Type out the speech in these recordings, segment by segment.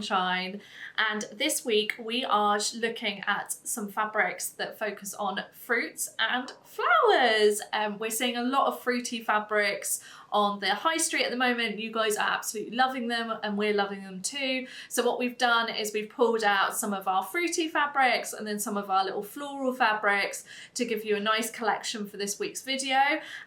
Sunshine, and this week we are looking at some fabrics that focus on fruits and flowers. We're seeing a lot of fruity fabrics on the high street at the moment. You guys are absolutely loving them and we're loving them too. So what we've done is we've pulled out some of our fruity fabrics and then some of our little floral fabrics to give you a nice collection for this week's video.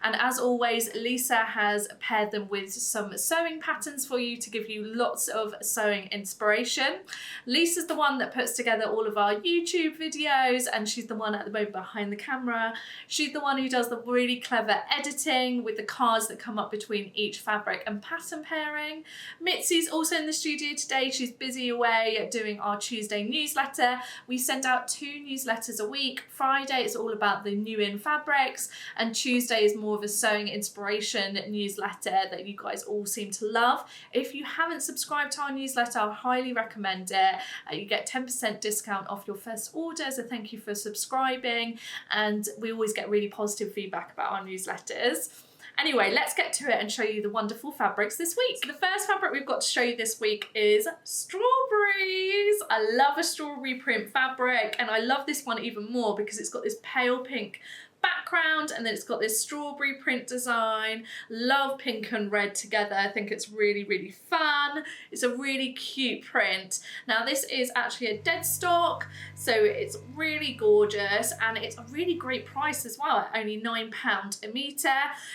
And as always, Lisa has paired them with some sewing patterns for you to give you lots of sewing inspiration. Lisa's the one that puts together all of our YouTube videos, and she's the one at the moment behind the camera. She's the one who does the really clever editing with the cards that come up between each fabric and pattern pairing. Mitzi's also in the studio today. She's busy away doing our Tuesday newsletter. We send out 2 newsletters a week. Friday is all about the new in fabrics, and Tuesday is more of a sewing inspiration newsletter that you guys all seem to love. If you haven't subscribed to our newsletter, I highly recommend it. You get 10% discount off your first order, so thank you for subscribing, and we always get really positive feedback about our newsletters. Anyway, let's get to it and show you the wonderful fabrics this week. So the first fabric we've got to show you this week is strawberries. I love a strawberry print fabric, and I love this one even more because it's got this pale pink background and then it's got this strawberry print design. Love pink and red together. I think it's really, really fun. It's a really cute print. Now this is actually a Deadstock, so it's really gorgeous and it's a really great price as well at only £9 a metre.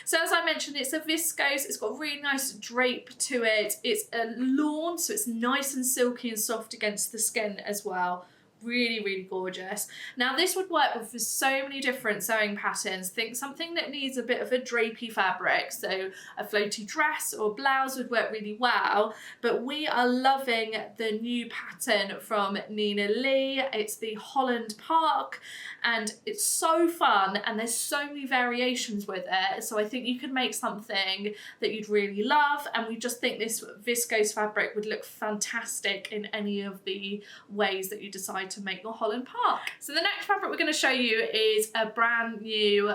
So as I mentioned, it's a viscose. It's got a really nice drape to it. It's a lawn, so it's nice and silky and soft against the skin as well. Really, really gorgeous. Now this would work with so many different sewing patterns. Think something that needs a bit of a drapey fabric, so a floaty dress or blouse would work really well, but we are loving the new pattern from Nina Lee. It's the Holland Park, and it's so fun and there's so many variations with it, so I think you could make something that you'd really love, and we just think this viscose fabric would look fantastic in any of the ways that you decide to make your Holland Park. So the next fabric we're going to show you is a brand new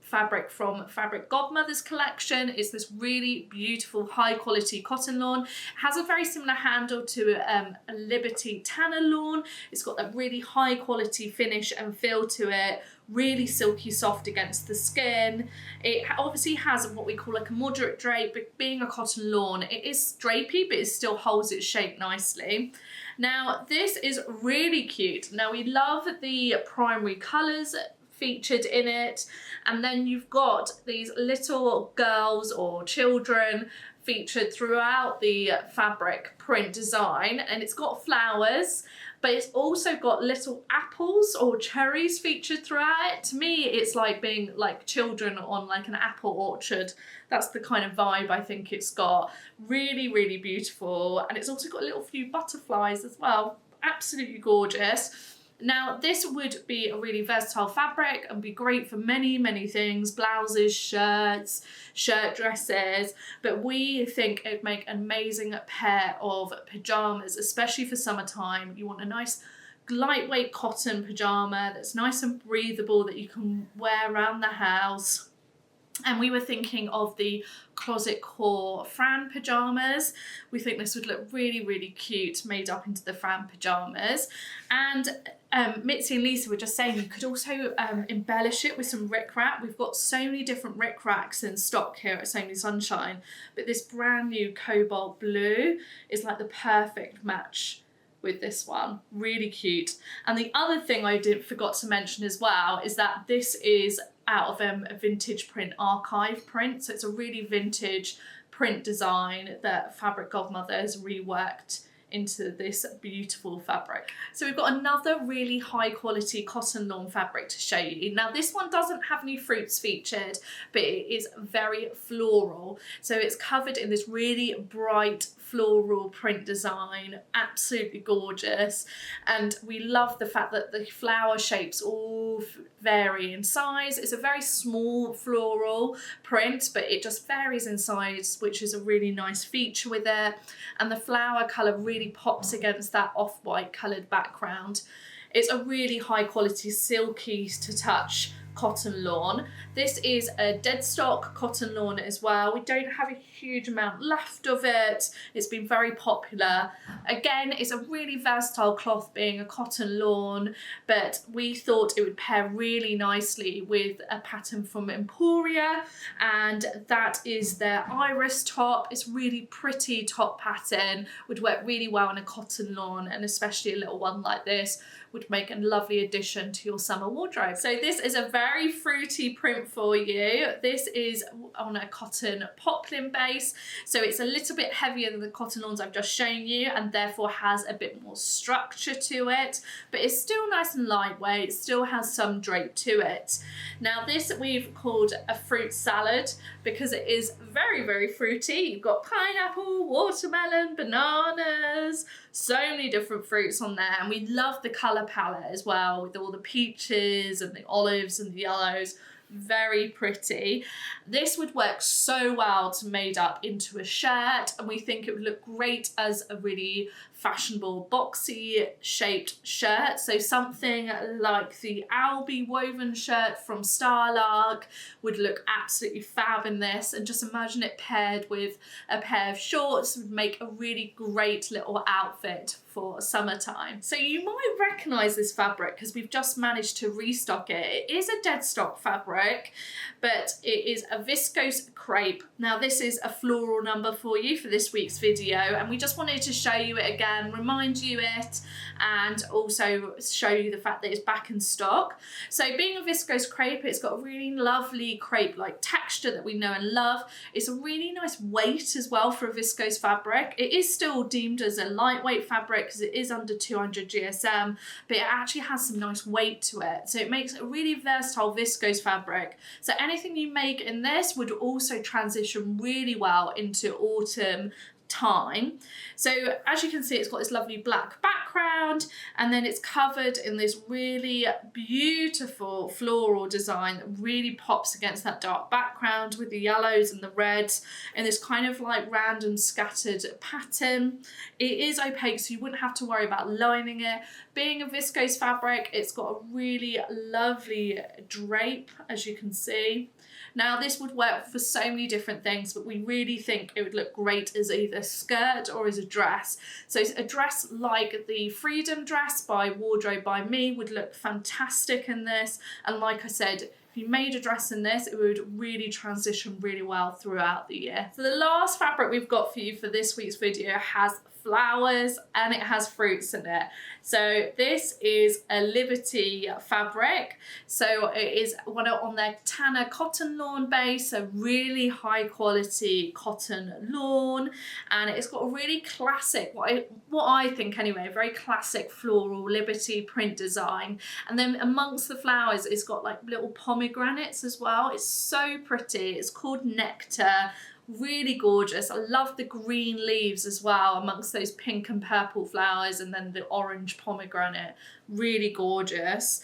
fabric from Fabric Godmother's collection. It's this really beautiful high quality cotton lawn. It has a very similar handle to a Liberty Tana lawn. It's got that really high quality finish and feel to it, really silky soft against the skin. It obviously has what we call like a moderate drape, but being a cotton lawn, it is drapey, but it still holds its shape nicely. Now this is really cute. Now we love the primary colours featured in it, and then you've got these little girls or children featured throughout the fabric print design, and it's got flowers, but it's also got little apples or cherries featured throughout it. To me, it's like being like children on like an apple orchard. That's the kind of vibe I think it's got. Really, really beautiful. And it's also got a little few butterflies as well. Absolutely gorgeous. Now this would be a really versatile fabric and be great for many, many things: blouses, shirts, shirt dresses, but we think it'd make an amazing pair of pajamas, especially for summertime. You want a nice lightweight cotton pajama that's nice and breathable that you can wear around the house. And we were thinking of the Closet Core Fran pajamas. We think this would look really, really cute made up into the Fran pajamas. And Mitzi and Lisa were just saying you could also embellish it with some rickrack. We've got so many different rickracks in stock here at So Many Sunshine, but this brand new cobalt blue is like the perfect match with this one. Really cute. And the other thing I forgot to mention as well is that this is out of a vintage print archive print, so it's a really vintage print design that Fabric Godmother has reworked into this beautiful fabric. So we've got another really high quality cotton lawn fabric to show you. Now this one doesn't have any fruits featured, but it is very floral. So it's covered in this really bright floral print design, absolutely gorgeous. And we love the fact that the flower shapes all vary in size. It's a very small floral print, but it just varies in size, which is a really nice feature with it. And the flower colour really pops against that off-white coloured background. It's a really high quality, silky to touch cotton lawn. This is a Deadstock cotton lawn as well. We don't have a huge amount left of it. It's been very popular. Again, it's a really versatile cloth being a cotton lawn, but we thought it would pair really nicely with a pattern from Emporia, and that is their iris top. It's really pretty top pattern, would work really well in a cotton lawn, and especially a little one like this would make a lovely addition to your summer wardrobe. So this is a very fruity print for you. This is on a cotton poplin base, so it's a little bit heavier than the cotton lawns I've just shown you, and therefore has a bit more structure to it, but it's still nice and lightweight, still has some drape to it. Now this we've called a fruit salad because it is very, very fruity. You've got pineapple, watermelon, bananas, so many different fruits on there, and we love the colour palette as well, with all the peaches and the olives and the yellows. Very pretty. This would work so well to made up into a shirt, and we think it would look great as a really fashionable boxy shaped shirt. So something like the Albie woven shirt from Starlark would look absolutely fab in this, and just imagine it paired with a pair of shorts would make a really great little outfit for summertime. So you might recognise this fabric because we've just managed to restock it. It is a Deadstock fabric, but it is a Viscose crepe. Now this is a floral number for you for this week's video, and we just wanted to show you it again, remind you it, and also show you the fact that it's back in stock. So being a Viscose crepe, it's got a really lovely crepe-like texture that we know and love. It's a really nice weight as well for a Viscose fabric. It is still deemed as a lightweight fabric because it is under 200 GSM, but it actually has some nice weight to it. So it makes a really versatile Viscose fabric. So anything you make in this would also transition really well into autumn time. So as you can see, it's got this lovely black background, and then it's covered in this really beautiful floral design that really pops against that dark background with the yellows and the reds and this kind of like random scattered pattern. It is opaque, so you wouldn't have to worry about lining it. Being a Viscose fabric, it's got a really lovely drape, as you can see. Now this would work for so many different things, but we really think it would look great as either a skirt or as a dress. So a dress like the Freedom dress by Wardrobe by Me would look fantastic in this, and like I said, if you made a dress in this, it would really transition really well throughout the year. So the last fabric we've got for you for this week's video has flowers and it has fruits in it. So this is a Liberty fabric. So it is one on their Tana cotton lawn base, a really high quality cotton lawn, and it's got a really classic, what I think anyway, a very classic floral Liberty print design. And then amongst the flowers, it's got like little pomegranates as well. It's so pretty. It's called Nectar. Really gorgeous. I love the green leaves as well amongst those pink and purple flowers, and then the orange pomegranate. Really gorgeous.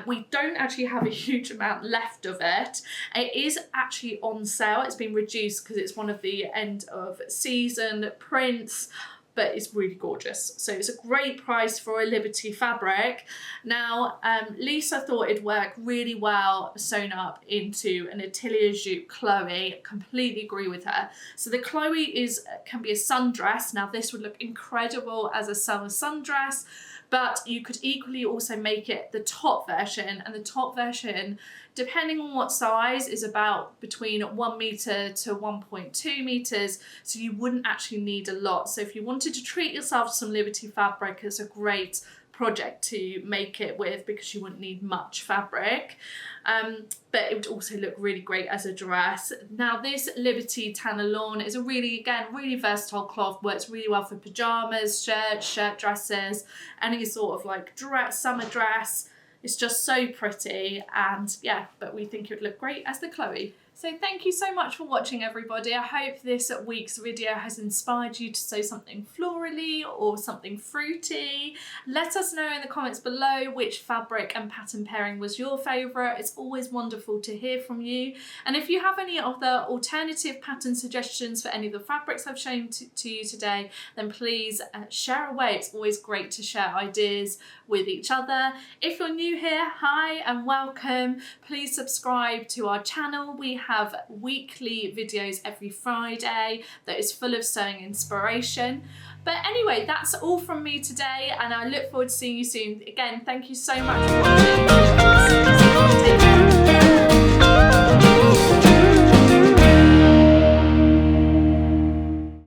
We don't actually have a huge amount left of it. It is actually on sale. It's been reduced because it's one of the end of season prints, but it's really gorgeous. So it's a great price for a Liberty fabric. Now, Lisa thought it'd work really well sewn up into an Atelier Jupe Chloe. Completely agree with her. So the Chloe can be a sundress. Now this would look incredible as a summer sundress, but you could equally also make it the top version, and the top version, depending on what size, is about between 1 meter to 1.2 meters, so you wouldn't actually need a lot. So if you wanted to treat yourself to some Liberty fabric, it's a great project to make it with because you wouldn't need much fabric, but it would also look really great as a dress. Now this Liberty Tana lawn is a really versatile cloth, works really well for pajamas, shirts, shirt dresses, any sort of like dress, summer dress. It's just so pretty, and yeah, but we think it would look great as the Chloe. So thank you so much for watching, everybody. I hope this week's video has inspired you to sew something florally or something fruity. Let us know in the comments below which fabric and pattern pairing was your favourite. It's always wonderful to hear from you. And if you have any other alternative pattern suggestions for any of the fabrics I've shown to you today, then please share away. It's always great to share ideas with each other. If you're new here, hi and welcome. Please subscribe to our channel. We have weekly videos every Friday that is full of sewing inspiration. But anyway, that's all from me today, and I look forward to seeing you soon. Again, thank you so much for watching. Take care.